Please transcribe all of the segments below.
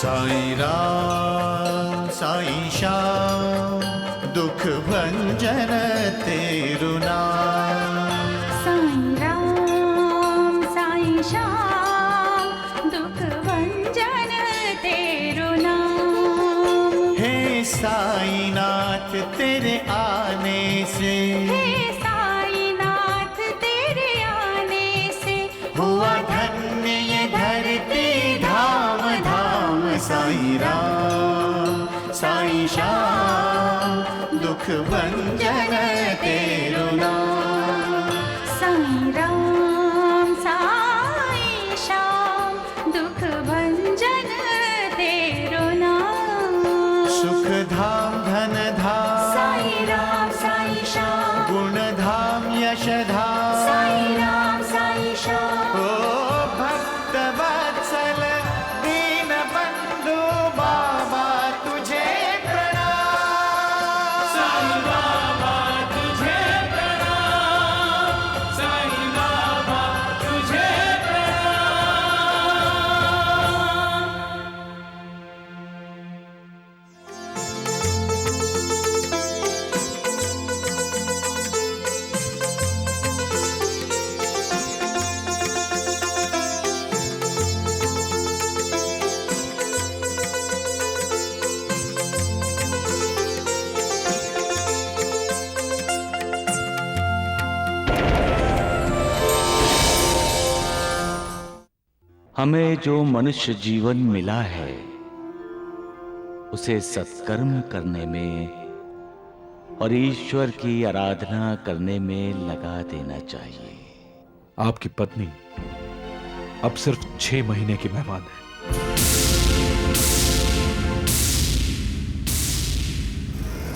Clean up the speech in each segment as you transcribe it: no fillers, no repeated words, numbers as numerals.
साईं राम साईं श्याम दुख भंजन तेरु नाम। साईं राम साईं श्याम दुख भंजन तेरु नाम। हे साईं नाथ तेरे आने से, हे साईं नाथ तेरे आने से हुआ धन्य ये धरती धाम धाम। साईं राम साईं श्याम दुख भंजन तेरु नाम। साईं राम साईं श्याम दुख भंजन तेरु नाम। सुख धाम धन धाम साईं राम साईं श्याम गुण धाम यश धाम। साईं राम साईं श्याम ओ भक्त वत्सल दीन बंधु बाबा तुझे प्रणाम। साईं बाबा तुझे प्रणाम, साईं बाबा तुझे प्रणाम। हमें जो मनुष्य जीवन मिला है उसे सत्कर्म करने में और ईश्वर की आराधना करने में लगा देना चाहिए। आपकी पत्नी अब सिर्फ 6 महीने की मेहमान है।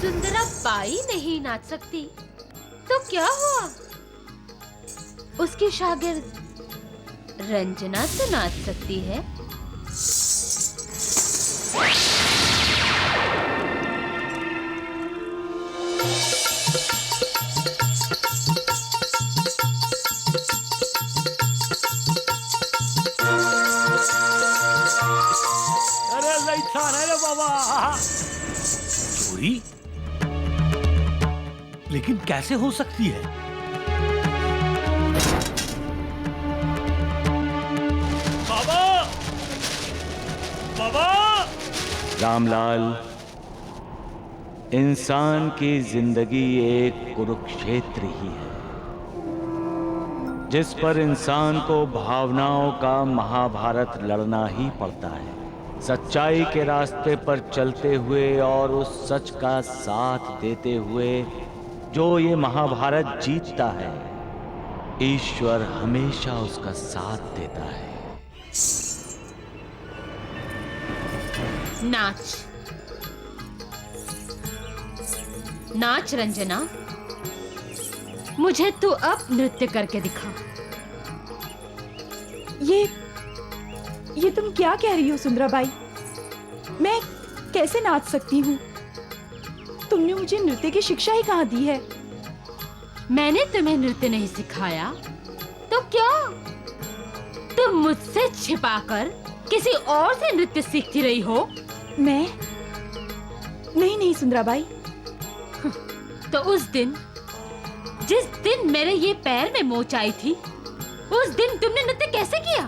सुंदरा बाई नहीं नाच सकती तो क्या हुआ? उसकी शागिर्द रंजना तो नाच सकती है। अरे लई छाना रे बाबा। चोरी? लेकिन कैसे हो सकती है? बाबा! बाबा! रामलाल, इंसान की जिंदगी एक कुरुक्षेत्र ही है जिस पर इंसान को भावनाओं का महाभारत लड़ना ही पड़ता है। सच्चाई के रास्ते पर चलते हुए और उस सच का साथ देते हुए जो ये महाभारत जीतता है, ईश्वर हमेशा उसका साथ देता है। नाच नाच रंजना, मुझे तू अब नृत्य करके दिखा। ये तुम क्या कह रही हो सुंदराबाई? मैं कैसे नाच सकती हूँ? तुमने मुझे नृत्य की शिक्षा ही कहाँ दी है? मैंने तुम्हें नृत्य नहीं सिखाया तो क्या तुम मुझसे छिपाकर किसी और से नृत्य सीखती रही हो? मैं नहीं सुंदराबाई। तो उस दिन, जिस दिन मेरे ये पैर में मोच आई थी, उस दिन तुमने नृत्य कैसे किया?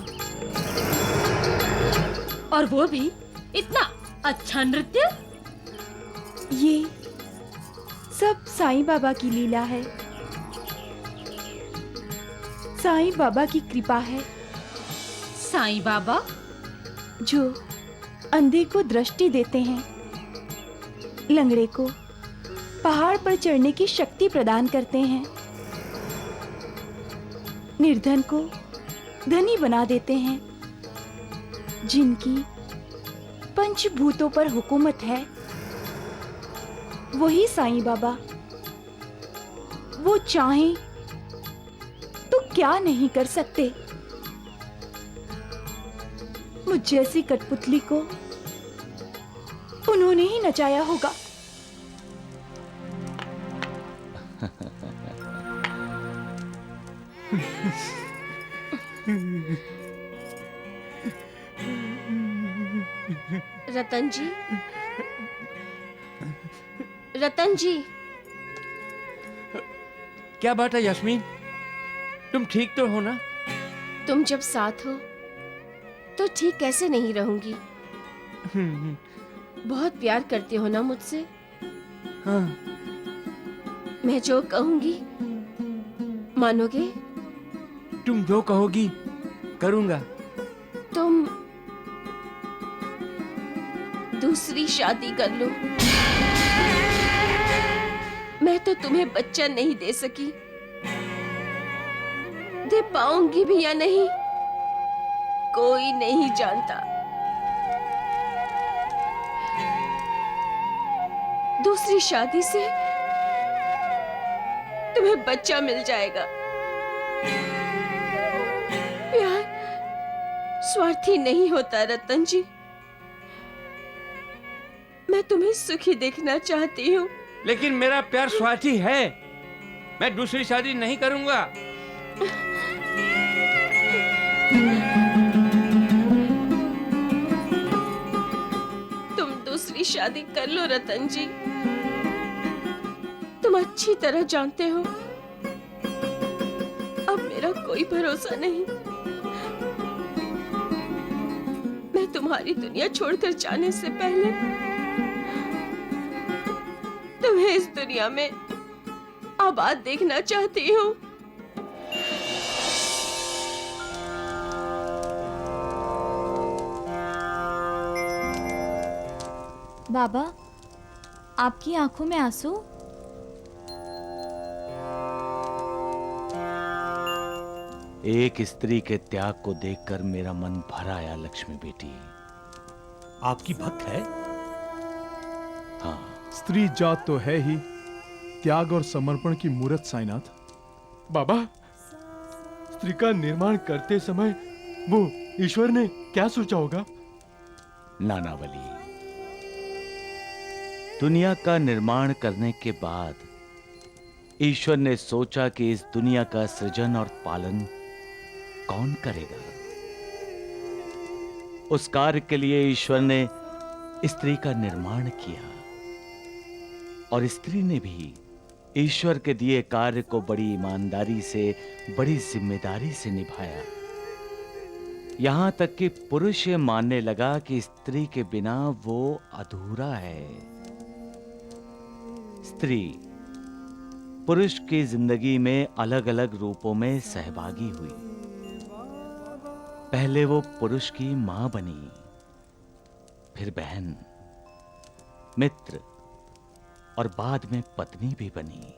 और वो भी इतना अच्छा नृत्य। ये सब साईं बाबा की लीला है, साईं बाबा की कृपा है। साईं बाबा जो अंधे को दृष्टि देते हैं, लंगड़े को पहाड़ पर चढ़ने की शक्ति प्रदान करते हैं, निर्धन को धनी बना देते हैं, जिनकी पंचभूतों पर हुकूमत है, वही साईं बाबा। वो चाहें तो क्या नहीं कर सकते। मुझ जैसी कठपुतली को उन्होंने ही नचाया होगा। रतन जी, रतन जी। क्या बात है यास्मीन, तुम ठीक तो हो ना? तुम जब साथ हो तो ठीक कैसे नहीं रहूंगी। बहुत प्यार करते हो ना मुझसे? हाँ। मैं जो कहूंगी मानोगे? तुम जो कहोगी करूंगा। तुम दूसरी शादी कर लो। मैं तो तुम्हें बच्चा नहीं दे सकी, दे पाऊंगी भी या नहीं कोई नहीं जानता। दूसरी शादी से तुम्हें बच्चा मिल जाएगा। प्यार स्वार्थी नहीं होता रतन जी। मैं तुम्हें सुखी देखना चाहती हूँ। लेकिन मेरा प्यार स्वार्थी है, मैं दूसरी शादी नहीं करूंगा। तुम दूसरी शादी कर लो रतन जी। तुम अच्छी तरह जानते हो अब मेरा कोई भरोसा नहीं। मैं तुम्हारी दुनिया छोड़कर जाने से पहले तुम्हें इस दुनिया में आबाद देखना चाहती हूँ। बाबा, आपकी आंखों में आंसू? एक स्त्री के त्याग को देखकर मेरा मन भर आया लक्ष्मी बेटी। आपकी भक्त है? हाँ। स्त्री जात तो है ही त्याग और समर्पण की मूर्त साईनाथ। बाबा, स्त्री का निर्माण करते समय वो ईश्वर ने क्या सोचा होगा? नानावली, दुनिया का निर्माण करने के बाद ईश्वर ने सोचा कि इस दुनिया का सृजन और पालन कौन करेगा। उस कार्य के लिए ईश्वर ने स्त्री का निर्माण किया और स्त्री ने भी ईश्वर के दिए कार्य को बड़ी ईमानदारी से, बड़ी जिम्मेदारी से निभाया। यहां तक कि पुरुष ये मानने लगा कि स्त्री के बिना वो अधूरा है। स्त्री पुरुष की जिंदगी में अलग अलग रूपों में सहभागी हुई। पहले वो पुरुष की मां बनी, फिर बहन, मित्र और बाद में पत्नी भी बनी।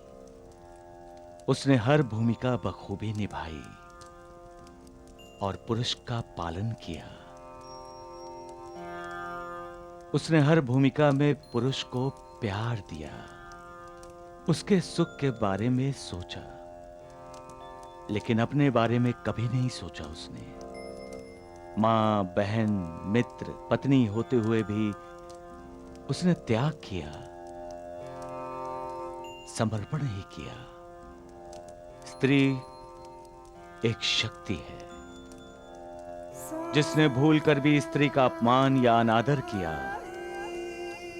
उसने हर भूमिका बखूबी निभाई और पुरुष का पालन किया। उसने हर भूमिका में पुरुष को प्यार दिया, उसके सुख के बारे में सोचा, लेकिन अपने बारे में कभी नहीं सोचा उसने। मां, बहन, मित्र, पत्नी होते हुए भी उसने त्याग किया, समर्पण ही किया। स्त्री एक शक्ति है। जिसने भूलकर भी स्त्री का अपमान या अनादर किया,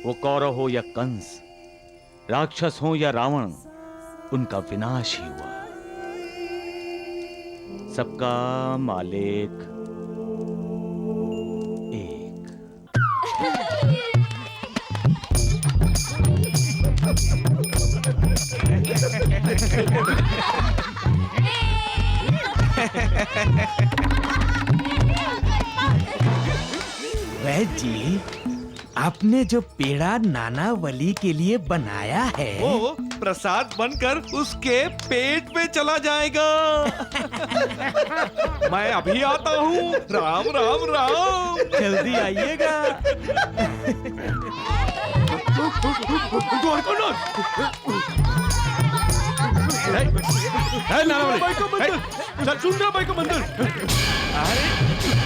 वो कौरव हो या कंस, राक्षस हो या रावण, उनका विनाश ही हुआ। सबका मालिक एक। वह जी, आपने जो पेड़ा नानावली के लिए बनाया है वो प्रसाद बनकर उसके पेट में चला जाएगा। मैं अभी आता हूँ। राम राम राम। जल्दी आइएगा। सुंदर भाई का मंदिर। अरे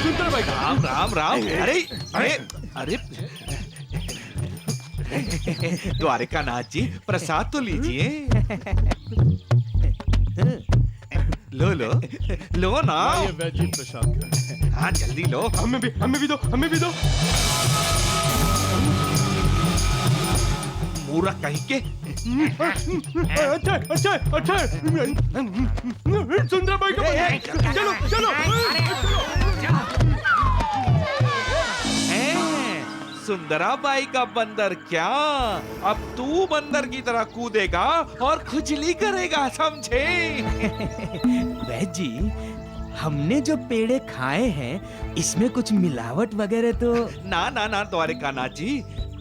सुंदर भाई, राम राम राम। अरे अरे अरे द्वारिका नाथ जी, प्रसाद तो लीजिए। लो लो लो ना। ये वैजी प्रसाद। हाँ जल्दी लो। हमें भी दो, हमें भी दो। मूर्ख कहीं के। अच्छा अच्छा अच्छा, सुंदरा भाई का चलो चलो। सुंदराबाई का बंदर क्या? अब तू बंदर की तरह कूदेगा और खुजली करेगा, समझे? वैद्य जी, हमने जो पेड़े खाए हैं इसमें कुछ मिलावट वगैरह तो? ना ना ना द्वारिकानाथ जी,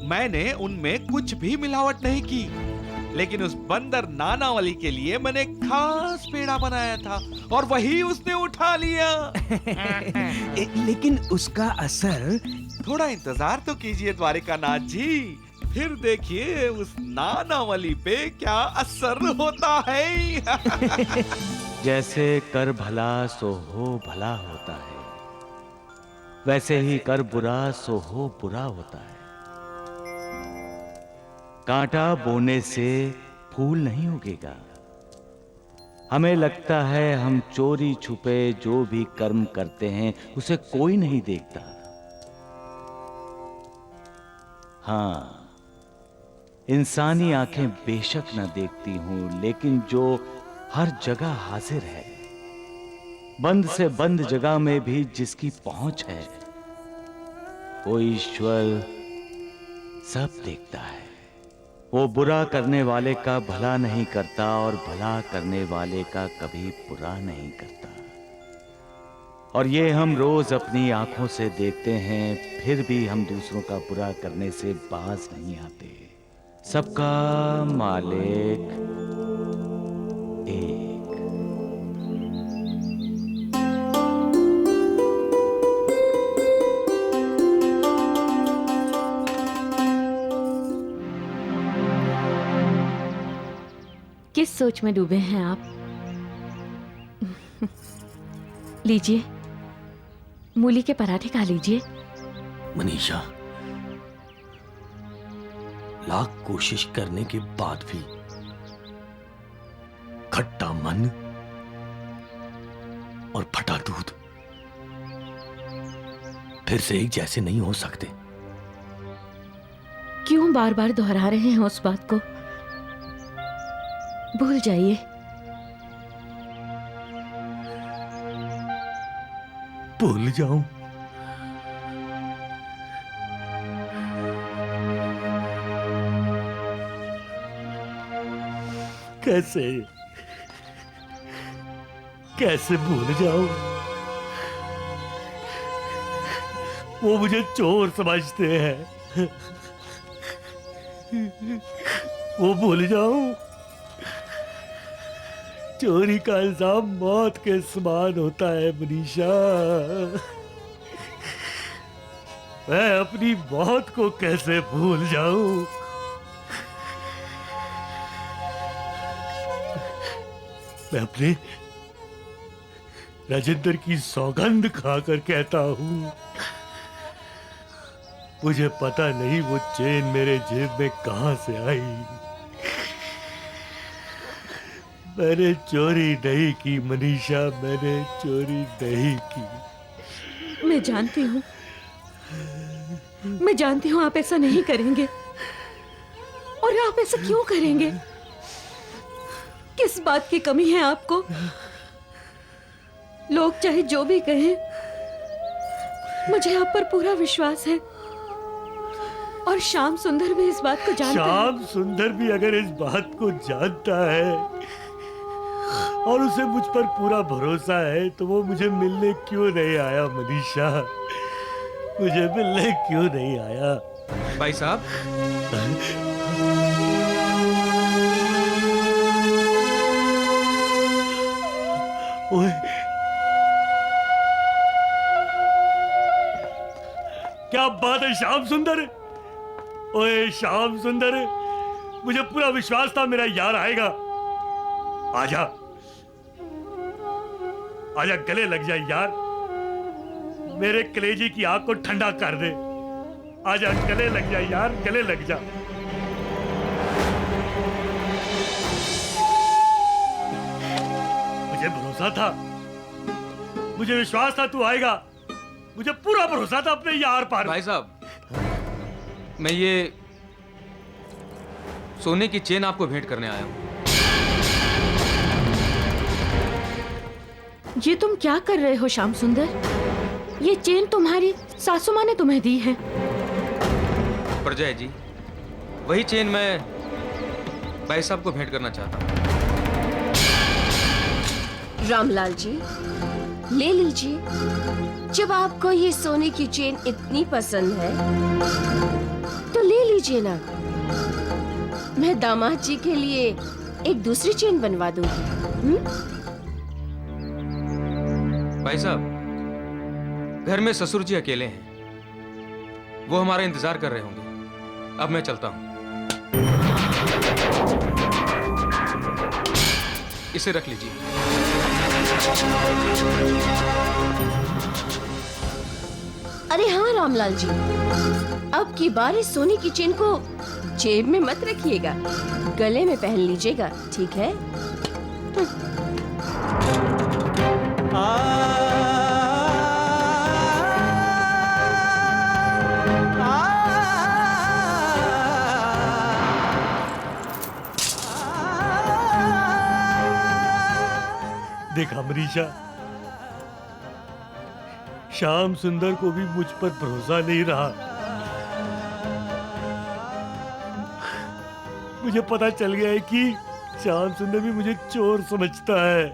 मैंने उनमें कुछ भी मिलावट नहीं की, लेकिन उस बंदर नानावली के लिए मैंने खास पेड़ा बनाया था और वही उसने उठा लिया। लेकिन उसका असर? थोड़ा इंतजार तो कीजिए द्वारिकानाथ जी, फिर देखिए उस नानावली पे क्या असर होता है। जैसे कर भला सो हो भला होता है, वैसे ही कर बुरा सो हो बुरा होता है। कांटा बोने से फूल नहीं उगेगा। हमें लगता है हम चोरी छुपे जो भी कर्म करते हैं उसे कोई नहीं देखता। हाँ, इंसानी आंखें बेशक न देखती हूं, लेकिन जो हर जगह हाजिर है, बंद से बंद जगह में भी जिसकी पहुंच है, वो ईश्वर सब देखता है। वो बुरा करने वाले का भला नहीं करता और भला करने वाले का कभी बुरा नहीं करता। और ये हम रोज अपनी आंखों से देखते हैं, फिर भी हम दूसरों का बुरा करने से बाज नहीं आते। सबका मालिक एक। किस सोच में डूबे हैं आप? लीजिए, मूली के पराठे खा लीजिए। मनीषा, लाख कोशिश करने के बाद भी खट्टा मन और फटा दूध फिर से एक जैसे नहीं हो सकते। क्यों बार बार दोहरा रहे हैं उस बात को? भूल जाइए। भूल जाऊं? कैसे कैसे भूल जाऊं? वो मुझे चोर समझते हैं। वो भूल जाऊं? चोरी का इल्जाम मौत के समान होता है मनीषा। मैं अपनी मौत को कैसे भूल जाऊं? मैं अपने राजेंद्र की सौगंध खाकर कहता हूं, मुझे पता नहीं वो चेन मेरे जेब में कहां से आई। मैंने चोरी नहीं की मनीषा, मैंने चोरी नहीं की। मैं जानती हूँ आप ऐसा नहीं करेंगे। और आप ऐसा क्यों करेंगे? किस बात की कमी है आपको? लोग चाहे जो भी कहें, मुझे आप पर पूरा विश्वास है। और श्याम सुंदर भी इस बात को जानता है। श्याम सुंदर भी अगर इस बात को जानता है और उसे मुझ पर पूरा भरोसा है, तो वो मुझे मिलने क्यों नहीं आया मनीषा? मुझे मिलने क्यों नहीं आया? भाई साहब, ओए, क्या बात है श्याम सुंदर? ओए श्याम सुंदर, मुझे पूरा विश्वास था मेरा यार आएगा। आजा आजा, गले लग जाए यार, मेरे कलेजी की आग को ठंडा कर दे। आजा, गले लग जाए यार, गले लग जा। मुझे भरोसा था, मुझे विश्वास था तू आएगा। मुझे पूरा भरोसा था अपने यार पर। भाई साहब, मैं ये सोने की चेन आपको भेंट करने आया हूँ। ये तुम क्या कर रहे हो श्याम सुंदर? ये चेन तुम्हारी सासू माँ ने तुम्हें दी है। प्रजय जी, वही चेन मैं भाई साहब को भेंट करना चाहता हूँ। रामलाल जी, ले लीजिए। जब आपको ये सोने की चेन इतनी पसंद है तो ले लीजिए ना। मैं दामाद जी के लिए एक दूसरी चेन बनवा दूंगी। भाई साहब, घर में ससुर जी अकेले हैं, वो हमारा इंतजार कर रहे होंगे। अब मैं चलता हूं। इसे रख लीजिए। अरे हाँ रामलाल जी, अब की बार इस सोने की चेन को जेब में मत रखिएगा, गले में पहन लीजिएगा, ठीक है? देखा मनीषा, श्याम सुंदर को भी मुझ पर भरोसा नहीं रहा। मुझे पता चल गया है कि श्याम सुंदर भी मुझे चोर समझता है।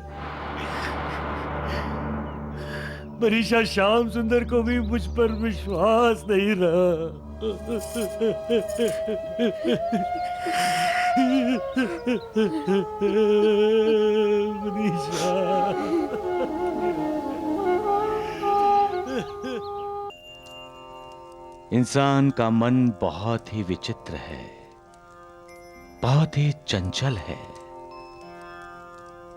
मनीषा, श्याम सुंदर को भी मुझ पर विश्वास नहीं रहा। मनीषा, इंसान का मन बहुत ही विचित्र है, बहुत ही चंचल है।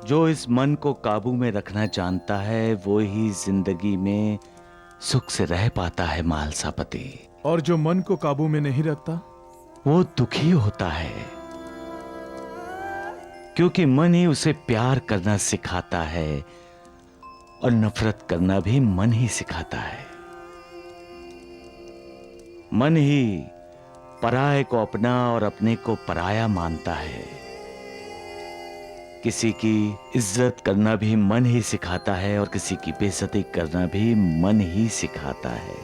जो इस मन को काबू में रखना जानता है वो ही जिंदगी में सुख से रह पाता है मालसापति। और जो मन को काबू में नहीं रखता वो दुखी होता है, क्योंकि मन ही उसे प्यार करना सिखाता है और नफरत करना भी मन ही सिखाता है। मन ही पराये को अपना और अपने को पराया मानता है। किसी की इज्जत करना भी मन ही सिखाता है और किसी की बेइज्जती करना भी मन ही सिखाता है।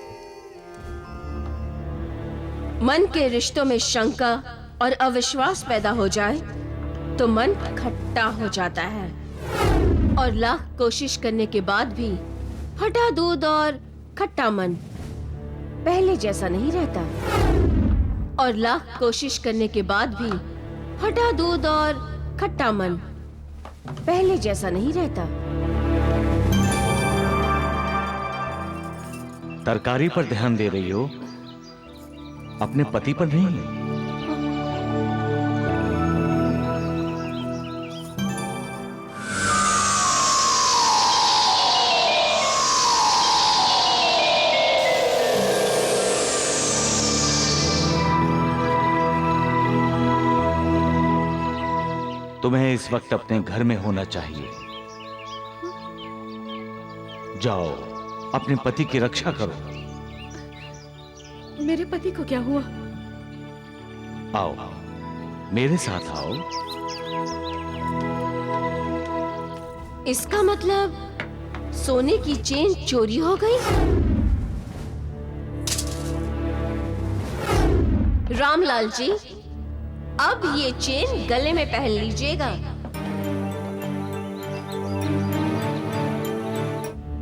मन के रिश्तों में शंका और अविश्वास पैदा हो जाए तो मन खट्टा हो जाता है, और लाख कोशिश करने के बाद भी फटा दूध और खट्टा मन पहले जैसा नहीं रहता। और लाख कोशिश करने के बाद भी फटा दूध और खट्टा मन पहले जैसा नहीं रहता। तरकारी पर ध्यान दे रही हो, अपने पति पर नहीं। तुम्हें इस वक्त अपने घर में होना चाहिए। जाओ, अपने पति की रक्षा करो। मेरे पति को क्या हुआ? आओ, मेरे साथ आओ। इसका मतलब सोने की चेन चोरी हो गई? रामलाल जी, अब ये चेन गले में पहन लीजिएगा।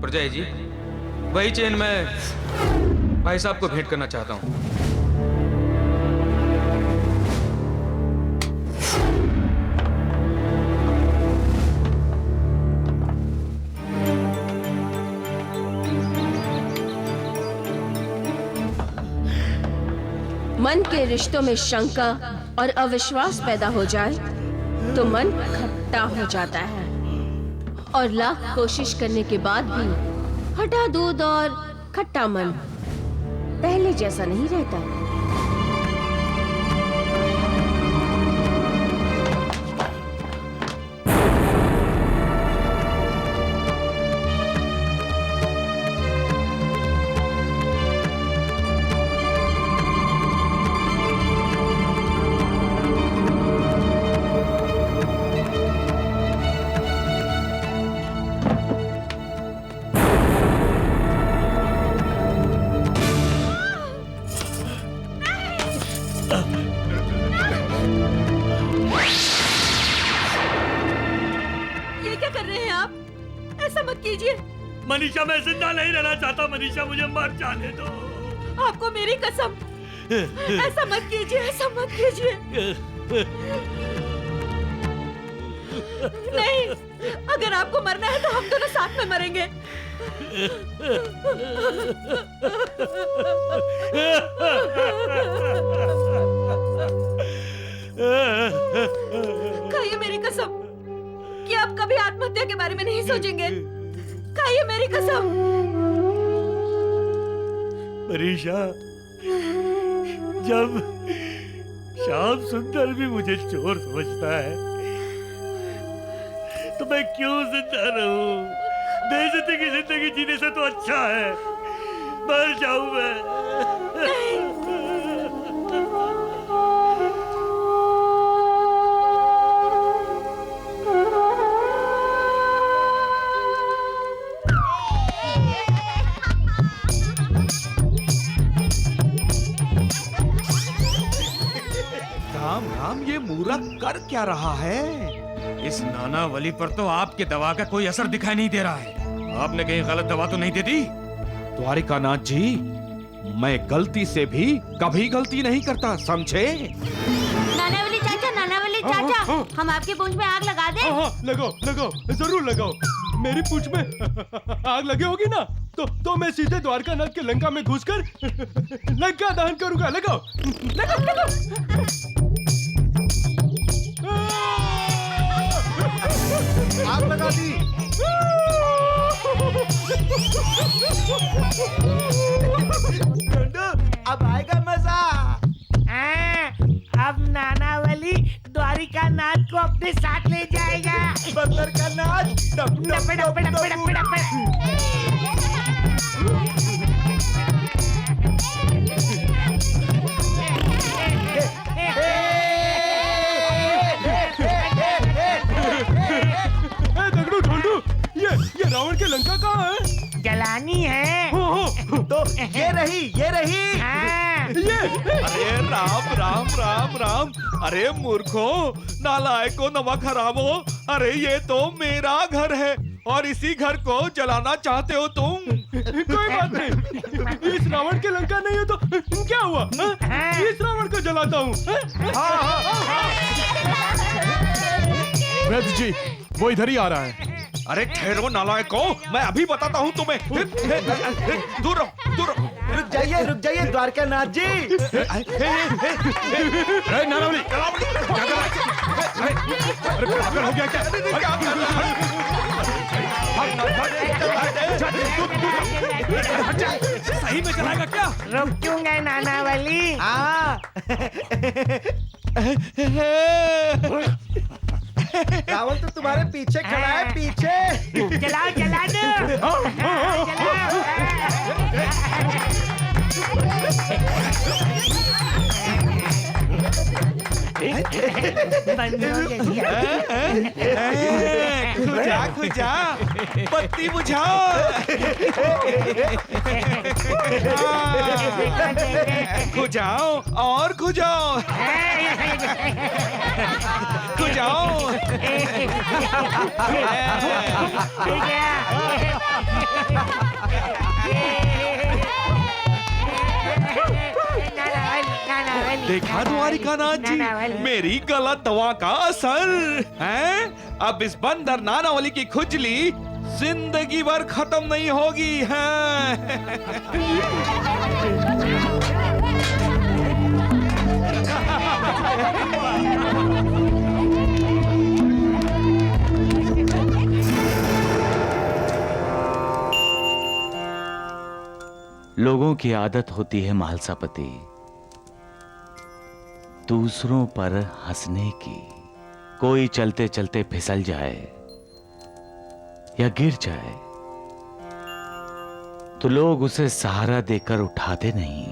प्रजय जी, वही चेन मैं भाई साहब को भेंट करना चाहता हूँ। मन के रिश्तों में शंका और अविश्वास पैदा हो जाए तो मन खट्टा हो जाता है, और लाख कोशिश करने के बाद भी फटा दूध और खट्टा मन पहले जैसा नहीं रहता। मनीषा, मैं जिंदा नहीं रहना चाहता। मनीषा, मुझे मर जाने दो। आपको मेरी कसम, ऐसा मत कीजिए, ऐसा मत कीजिए। नहीं, अगर आपको मरना है तो हम दोनों साथ में मरेंगे। खाइए मेरी कसम कि आप कभी आत्महत्या के बारे में नहीं सोचेंगे। खाइए मेरी कसम। मनीषा, जब श्याम सुंदर भी मुझे चोर समझता है तो मैं क्यों जिंदा रहूं? बेइज्जती की जिंदगी जीने से तो अच्छा है मर जाऊं मैं। राम राम, ये मूर्ख कर क्या रहा है? इस नानावली पर तो आपके दवा का कोई असर दिखाई नहीं दे रहा है। आपने कहीं गलत दवा तो नहीं दे दी? द्वारिकानाथ जी, मैं गलती से भी कभी गलती नहीं करता, समझे? नानावली चाचा, हम आपके पूंछ में आग लगा दें? हाँ, लगाओ लगाओ, जरूर लगाओ। मेरी पूंछ में आग लगी होगी ना तो मैं सीधे द्वारकानाथ के लंका में घुसकर लंका दहन करूंगा। लगाओ लगाओ लगाओ। आग लगा दी। अब आएगा मजा। अब नानावली द्वारिकानाथ को अपने साथ ले जाएगा। बंदर का नाच डप डप डप डप डप डप। ये रावण के लंका कहाँ है? जलानी है। तो ये रही ये। अरे राम राम राम राम, अरे मूर्खो, नालायको, नमक हरामो, अरे ये तो मेरा घर है और इसी घर को जलाना चाहते हो तुम। कोई बात नहीं, इस रावण के लंका नहीं है तो क्या हुआ? इस रावण को जलाता हूँ। वैद्य जी, वो इधर ही आ रहा है। अरे ठहरो नालायको, मैं अभी बताता हूँ तुम्हें। दूर रहो, दूर रहो। रुक जाइए द्वारकानाथ जी। नानावली, अरे पागल हो गया क्या? सही में चलाएगा क्या? रुकूंगा नानावली। रावण तो तुम्हारे पीछे खड़ा है, पीछे। जला दो। खुजा, बत्ती बुझाओ। खुजाओ और खुजाओ, खुजाओ। देखा द्वारिकानाथ जी, मेरी गलत दवा का असर है। अब इस बंदर नानावली की खुजली जिंदगी भर खत्म नहीं होगी है। लोगों की आदत होती है महालसापति, दूसरों पर हंसने की। कोई चलते चलते फिसल जाए या गिर जाए तो लोग उसे सहारा देकर उठाते नहीं,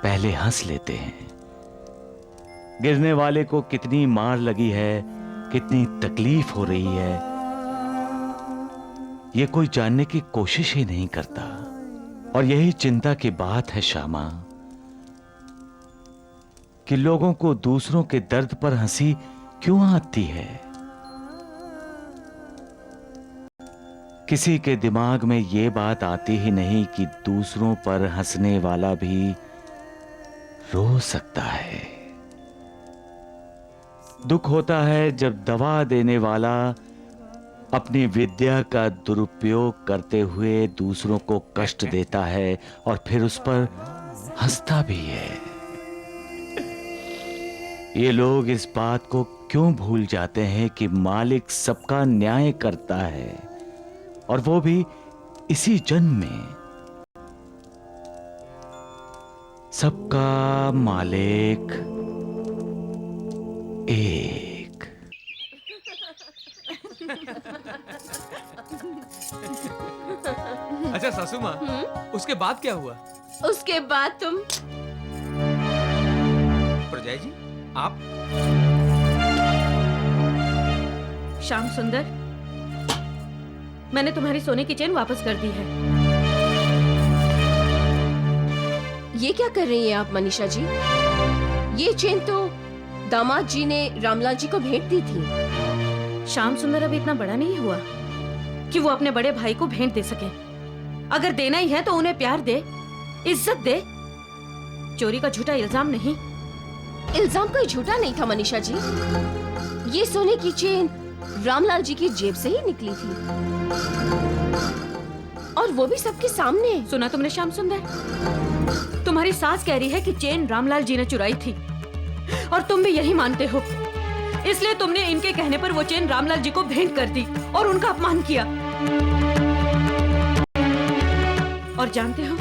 पहले हंस लेते हैं। गिरने वाले को कितनी मार लगी है, कितनी तकलीफ हो रही है, ये कोई जानने की कोशिश ही नहीं करता। और यही चिंता की बात है श्यामा, कि लोगों को दूसरों के दर्द पर हंसी क्यों आती है। किसी के दिमाग में ये बात आती ही नहीं कि दूसरों पर हंसने वाला भी रो सकता है। दुख होता है जब दवा देने वाला अपनी विद्या का दुरुपयोग करते हुए दूसरों को कष्ट देता है और फिर उस पर हंसता भी है। ये लोग इस बात को क्यों भूल जाते हैं कि मालिक सबका न्याय करता है और वो भी इसी जन्म में। सबका मालिक एक। अच्छा सासू माँ, उसके बाद क्या हुआ? उसके बाद तुम प्रजय जी, आप? श्याम सुंदर, मैंने तुम्हारी सोने की चेन वापस कर दी है। ये क्या कर रही हैं आप मनीषा जी? ये चेन तो दामाद जी ने रामलाल जी को भेंट दी थी। श्याम सुंदर अभी इतना बड़ा नहीं हुआ कि वो अपने बड़े भाई को भेंट दे सके। अगर देना ही है तो उन्हें प्यार दे, इज्जत दे, चोरी का झूठा इल्जाम नहीं। इल्जाम कोई झूठा नहीं था मनीषा जी। ये सोने की चेन रामलाल जी की जेब से ही निकली थी, और वो भी सबके सामने। सुना तुमने श्याम सुंदर? तुम्हारी सास कह रही है कि चेन रामलाल जी ने चुराई थी और तुम भी यही मानते हो। इसलिए तुमने इनके कहने पर वो चेन रामलाल जी को भेंट कर दी और उनका अपमान किया। और जानते हो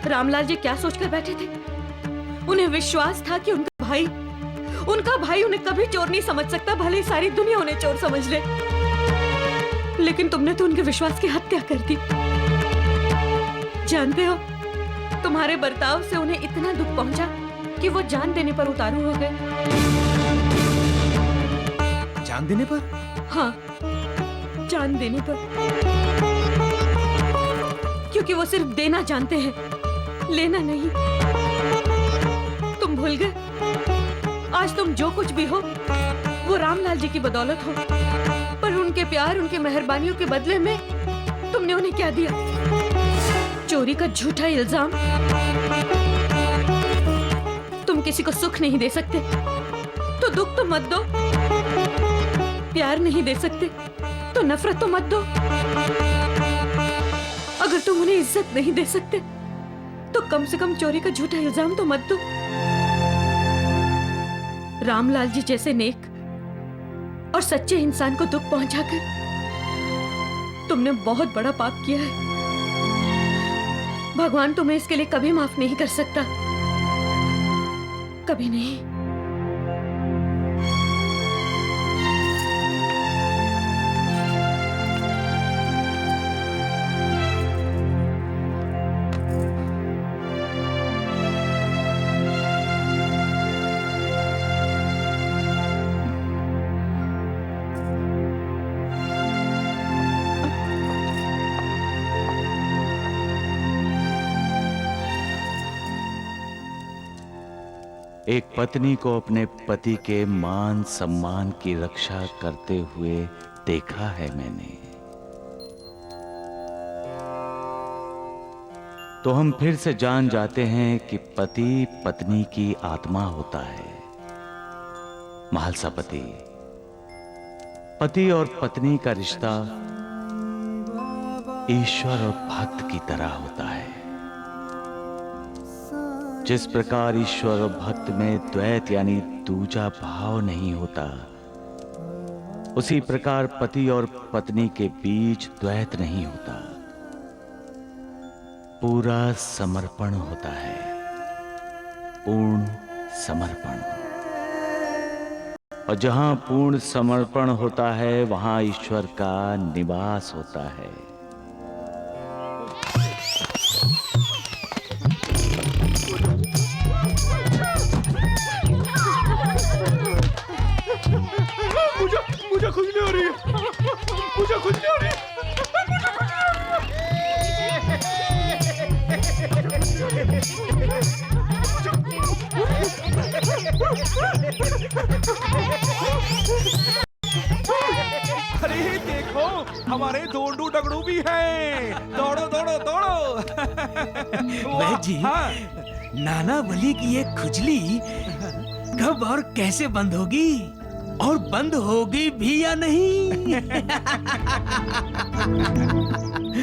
रामलाल जी क्या सोचकर बैठे थे? उन्हें विश्वास था कि उनका भाई उन्हें कभी चोर नहीं समझ सकता, भले ही सारी दुनिया उन्हें चोर समझ ले। लेकिन तुमने तो उनके विश्वास की हत्या कर दी। जानते हो, तुम्हारे बर्ताव से उन्हें इतना दुख पहुंचा कि वो जान देने पर उतारू हो गए। जान देने पर? हाँ, जान देने पर। क्योंकि वो सिर्फ देना जानते हैं, लेना नहीं। तुम भूल गए? आज तुम जो कुछ भी हो वो रामलाल जी की बदौलत हो, पर उनके प्यार, उनके मेहरबानियों के बदले में तुमने उन्हें क्या दिया? चोरी का झूठा इल्जाम। तुम किसी को सुख नहीं दे सकते तो दुख तो मत दो। प्यार नहीं दे सकते तो नफरत तो मत दो। अगर तुम उन्हें इज्जत नहीं दे सकते तो कम से कम चोरी का झूठा इल्जाम तो मत दो। रामलाल जी जैसे नेक और सच्चे इंसान को दुख पहुंचाकर तुमने बहुत बड़ा पाप किया है। भगवान तुम्हें इसके लिए कभी माफ नहीं कर सकता, कभी नहीं। एक पत्नी को अपने पति के मान सम्मान की रक्षा करते हुए देखा है मैंने। तो हम फिर से जान जाते हैं कि पति पत्नी की आत्मा होता है। महालसा पति, पति और पत्नी का रिश्ता ईश्वर और भक्त की तरह होता है। जिस प्रकार ईश्वर और भक्त में द्वैत यानी दूजा भाव नहीं होता, उसी प्रकार पति और पत्नी के बीच द्वैत नहीं होता। पूरा समर्पण होता है, पूर्ण समर्पण। और जहां पूर्ण समर्पण होता है वहां ईश्वर का निवास होता है। मुझे खुजली हो रही है, मुझे खुजली हो रही है। अरे देखो, हमारे डोंडू डगड़ू भी है। दौड़ो दौड़ो दौड़ो। वैद जी, हाँ। नाना वली की ये खुजली कब और कैसे बंद होगी, और बंद होगी भी या नहीं?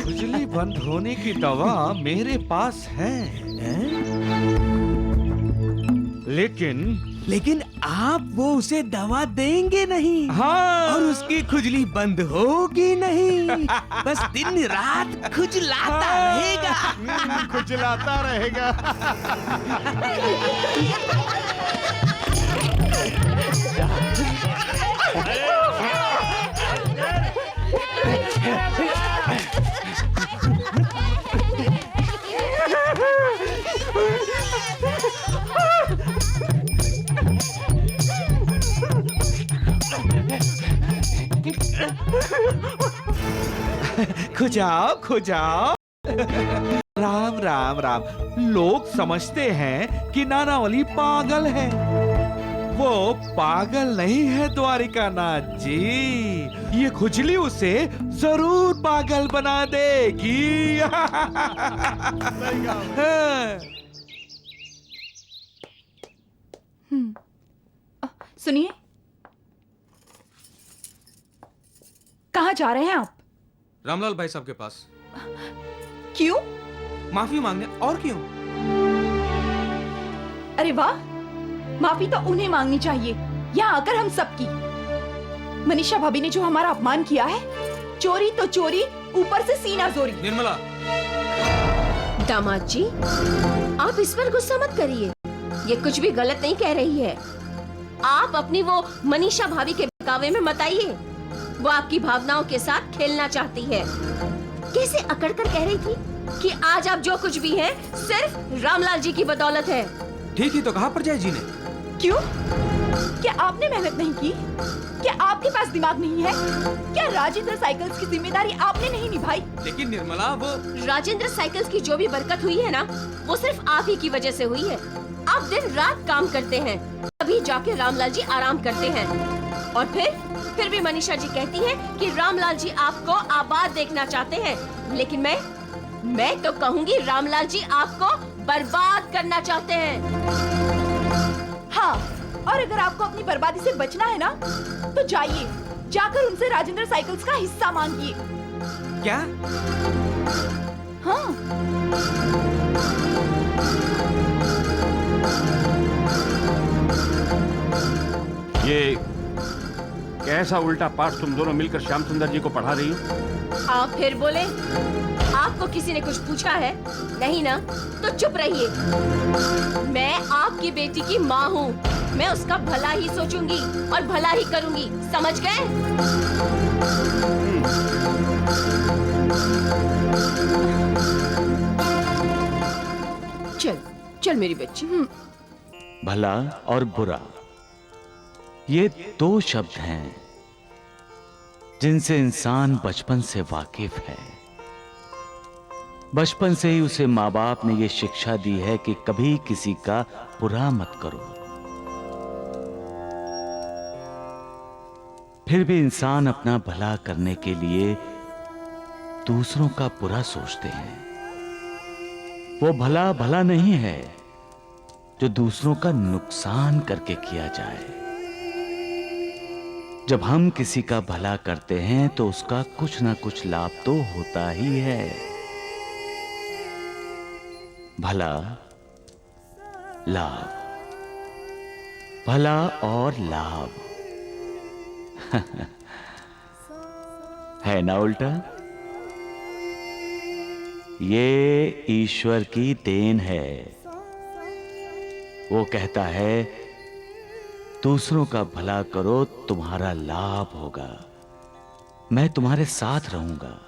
खुजली बंद होने की दवा मेरे पास है, लेकिन आप वो उसे दवा देंगे नहीं। हाँ। और उसकी खुजली बंद होगी नहीं। बस दिन रात खुजलाता रहेगा। खुजलाता रहेगा। खुजाओ खुजाओ। राम राम राम। लोग समझते हैं कि नानावली पागल है। वो पागल नहीं है द्वारिका नाथ जी। ये खुजली उसे जरूर पागल बना देगी। सुनिए, कहाँ जा रहे हैं आप? रामलाल भाई साहब के पास। क्यों? माफी मांगने। और क्यों? अरे वाह, माफी तो उन्हें मांगनी चाहिए, यहाँ आकर हम सबकी। मनीषा भाभी ने जो हमारा अपमान किया है, चोरी तो चोरी, ऊपर से सीना जोरी। निर्मला। दामाद जी, आप इस पर गुस्सा मत करिए। ये कुछ भी गलत नहीं कह रही है। आप अपनी वो मनीषा भाभी के बहकावे में मत आइए। वो आपकी भावनाओं के साथ खेलना चाहती है। कैसे अकड़ कर कह रही थी कि आज आप जो कुछ भी हैं सिर्फ रामलाल जी की बदौलत है। ठीक ही तो कहा परजाई जी ने। क्यों? क्या आपने मेहनत नहीं की? क्या आपके पास दिमाग नहीं है? क्या राजेंद्र साइकिल्स की जिम्मेदारी आपने नहीं निभाई? लेकिन निर्मला, वो राजेंद्र साइकिल्स की जो भी बरकत हुई है ना, वो सिर्फ आप ही की वजह से हुई है। आप दिन रात काम करते हैं, अभी जाके रामलाल जी आराम करते हैं। और फिर भी मनीषा जी कहती हैं कि रामलाल जी आपको आबाद देखना चाहते हैं। लेकिन मैं तो कहूँगी रामलाल जी आपको बर्बाद करना चाहते हैं। हाँ, और अगर आपको अपनी बर्बादी से बचना है ना, तो जाइए, जाकर उनसे राजेंद्र साइकिल्स का हिस्सा मांगिए। क्या? हाँ। ये कैसा उल्टा पाठ तुम दोनों मिलकर श्याम सुंदर जी को पढ़ा रही हो? आप फिर बोले? आपको किसी ने कुछ पूछा है? नहीं ना? तो चुप रहिए। मैं आपकी बेटी की माँ हूँ। मैं उसका भला ही सोचूंगी और भला ही करूंगी, समझ गए? चल चल मेरी बच्ची। भला और बुरा, ये दो शब्द हैं जिनसे इंसान बचपन से वाकिफ है। बचपन से ही उसे माँ बाप ने ये शिक्षा दी है कि कभी किसी का बुरा मत करो। फिर भी इंसान अपना भला करने के लिए दूसरों का बुरा सोचते हैं। वो भला भला नहीं है जो दूसरों का नुकसान करके किया जाए। जब हम किसी का भला करते हैं तो उसका कुछ ना कुछ लाभ तो होता ही है। भला, लाभ, भला और लाभ है ना उल्टा? ये ईश्वर की देन है। वो कहता है दूसरों का भला करो, तुम्हारा लाभ होगा, मैं तुम्हारे साथ रहूंगा।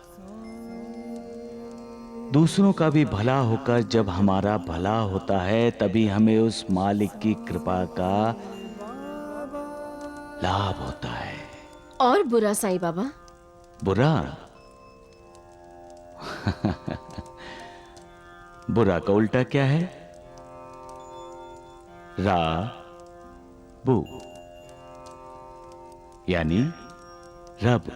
दूसरों का भी भला होकर जब हमारा भला होता है, तभी हमें उस मालिक की कृपा का लाभ होता है। और बुरा साईं बाबा? बुरा बुरा का उल्टा क्या है? रा बू, यानी रब।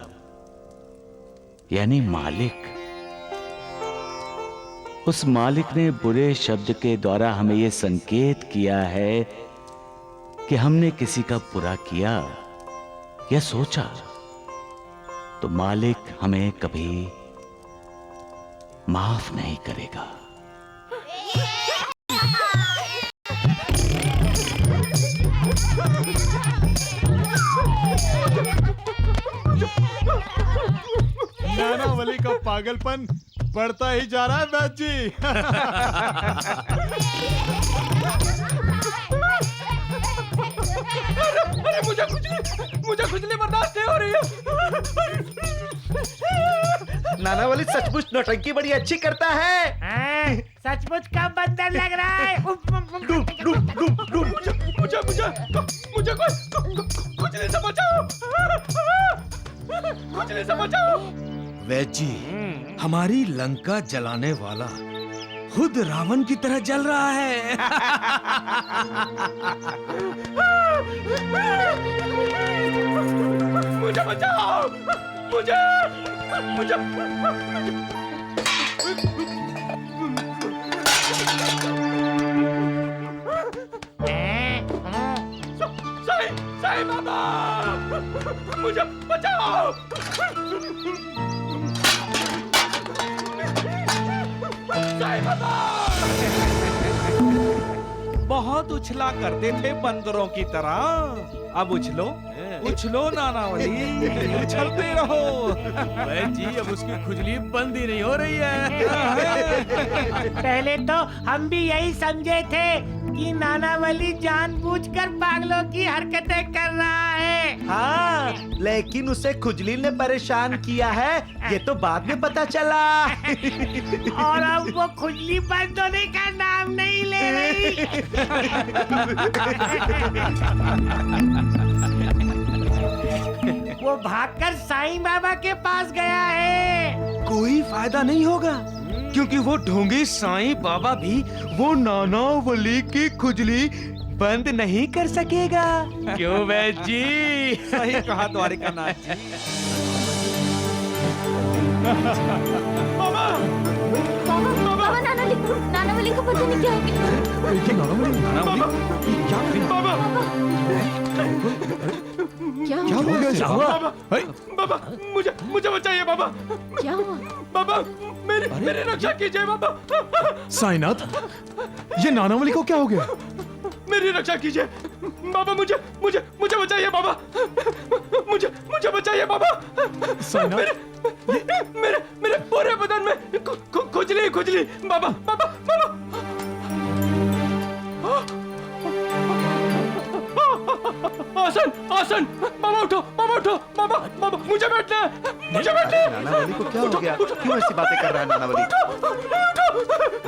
यानी मालिक। उस मालिक ने बुरे शब्द के द्वारा हमें यह संकेत किया है कि हमने किसी का बुरा किया या सोचा तो मालिक हमें कभी माफ नहीं करेगा। नानावली का पागलपन बढ़ता ही जा रहा है वैद्य जी। अरे मुझे खुजली बर्दाश्त नहीं हो रही है। नानावली सचमुच नौटंकी बड़ी अच्छी करता है। सचमुच का बंदर लग रहा है। मुझे खुजली से बचाओ। खुजली से बचाओ। वैद्य जी, हमारी लंका जलाने वाला खुद रावण की तरह जल रहा है। मुझे बचाओ। मुझे साईं बाबा, मुझे बचाओ। साईं बाबा। बहुत उछला करते थे बंदरों की तरह, अब उछलो नानावली, उछलते रहो। जी, अब उसकी खुजली बंद ही नहीं हो रही है। पहले तो हम भी यही समझे थे कि नानावली जानबूझकर पागलों की हरकतें कर रहा है। हाँ, लेकिन उसे खुजली ने परेशान किया है, ये तो बाद में पता चला। और अब वो खुजली बंद होने का नाम नहीं ले रही। वो भागकर साईं बाबा के पास गया है। कोई फायदा नहीं होगा, क्योंकि वो ढोंगी साईं बाबा भी वो नानावली की खुजली बंद नहीं कर सकेगा। क्यों वैद्य जी? सही कहा द्वारिकानाथ जी। बाबा नानावली को पता नहीं क्या हो क्या हुआ? बाबा मुझे बचाइए बाबा। क्या हुआ? बाबा मेरी रक्षा कीजिए बाबा। साईनाथ, ये नानावली को क्या हो गया? मेरी रक्षा कीजिए बाबा। मुझे बचाइए बाबा। मुझे बचाइए बाबा। मेरे पूरे बदन में खुजली बाबा। आसन बाबा, उठो बाबा। मुझे बैठना है। नानावली को क्या हो गया? क्यों ऐसी बातें कर रहा है नानावली?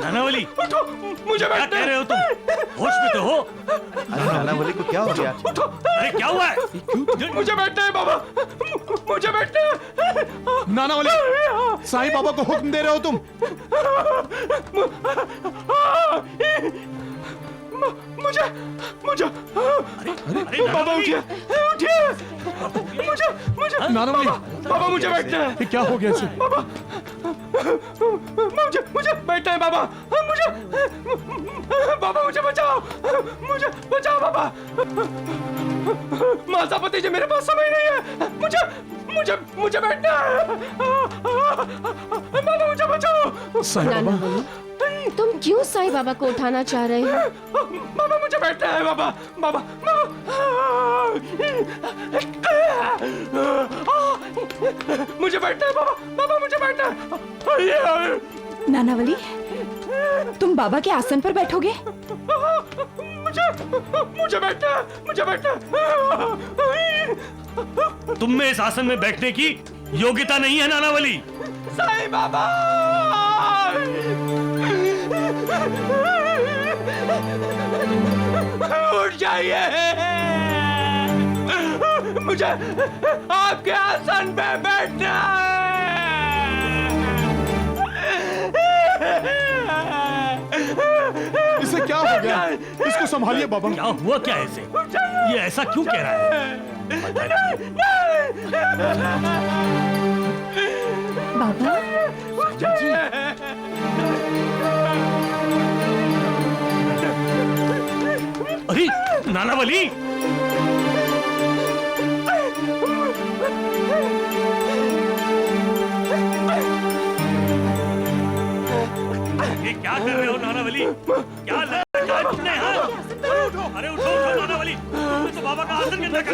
नानावली, उठो, मुझे क्या कह रहे हो तुम? होश में तो हो? नानावली को क्या हो गया? अरे क्या हुआ है? मुझे बैठना है बाबा। मुझे बैठना है। नानावली, साईं बाबा को हुक्म दे रहे हो तुम? मुझे बाबा उठिए। मुझे नानावली, बाबा मुझे बैठना है। क्या हो गया इसे? बाबा मुझे बैठना है बाबा। मुझे बचाओ। मुझे बचाओ बाबा। मासापति जी, मेरे पास समय नहीं है। मुझे बैठना है। बाबा मुझे बचाओ। नानावली, तुम क्यों साईं बाबा को उठाना चाह रहे हो? बाबा मुझे बैठना है बाबा। मुझे बैठना है बाबा। मुझे बैठना है। नानावली, तुम बाबा के आसन पर बैठोगे? मुझे बैठना है। तुम में इस आसन में बैठने की योग्यता नहीं है नानावली। साईं बाबा, उठ जाइए। मुझे आपके आसन पे बैठना है। इसे क्या हो गया? इसको संभालिए बाबा। क्या हुआ क्या इसे? ये ऐसा क्यों कह रहा है? बाबा अरे नानावली, ये क्या कर रहे हो नानावली? क्या लगाया तुमने? अरे उठो उठो नानावली, तुमने तो बाबा का आसन गंदा कर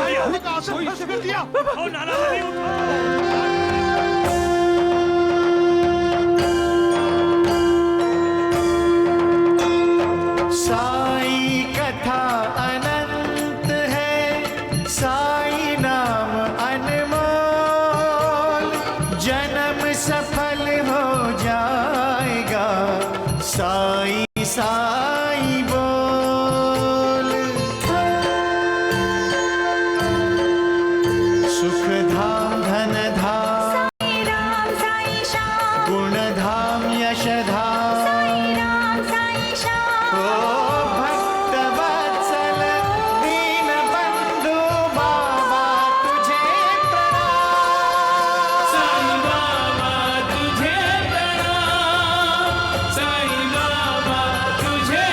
दिया। उठो नानावली, उठो। साई कथा अनंत है, साई नाम अनमोल, जन्म सफल हो जाएगा, साई साई बोल। सुख धाम धन धाम, साई राम साई श्याम, गुण धाम यश धाम, साई राम साई श्याम। ओ भक्त वत्सल दीन बंधु बाबा तुझे प्रणाम, साई बाबा तुझे प्रणाम, साई बाबा तुझे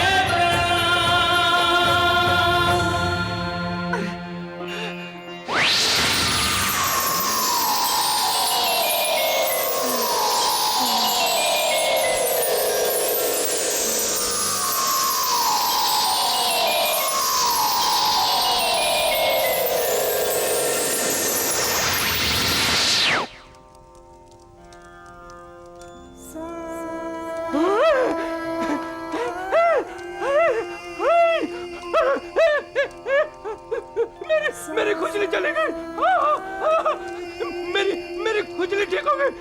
मेरी खुजली चली गई। मेरी खुजली ठीक हो गई।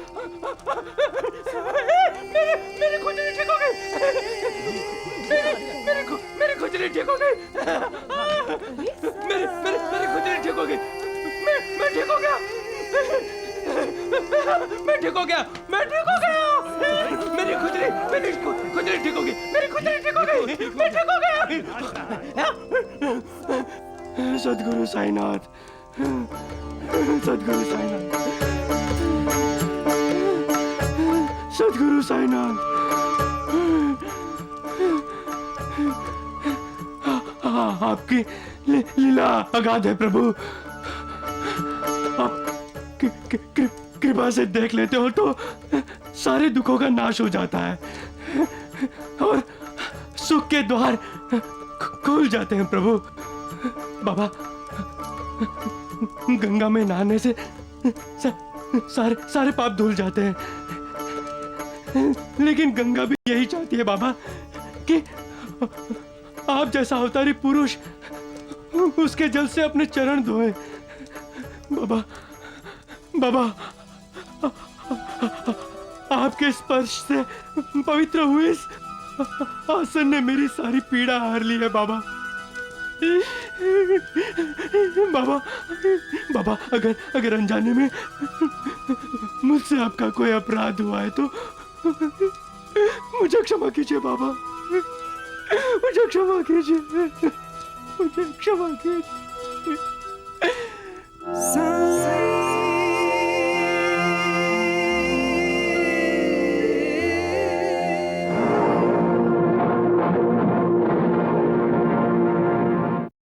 मेरी खुजली ठीक हो गई। मेरी खुजली ठीक हो गई। मेरी खुजली ठीक हो गई। मैं ठीक हो गया। मैं ठीक हो गया। मैं ठीक हो गया। मेरी खुजली ठीक हो गई। मेरी खुजली ठीक हो गई। मैं ठीक हो गया। सद्गुरु साईनाथ, सद्गुरु साईनाथ, सद्गुरु साईनाथ। आपकी लीला अगाध है प्रभु। आप कृपा से देख लेते हो तो सारे दुखों का नाश हो जाता है और सुख के द्वार खुल जाते हैं प्रभु। बाबा, गंगा में नहाने से सारे पाप धुल जाते हैं, लेकिन गंगा भी यही चाहती है बाबा कि आप जैसा अवतारी पुरुष उसके जल से अपने चरण धोए। बाबा, बाबा, आपके स्पर्श से पवित्र हुए इस आसन ने मेरी सारी पीड़ा हार ली है बाबा। बाबा, बाबा, अगर अनजाने में मुझसे आपका कोई अपराध हुआ है तो मुझे क्षमा कीजिए बाबा। मुझे क्षमा कीजिए। मुझे क्षमा कीजिए।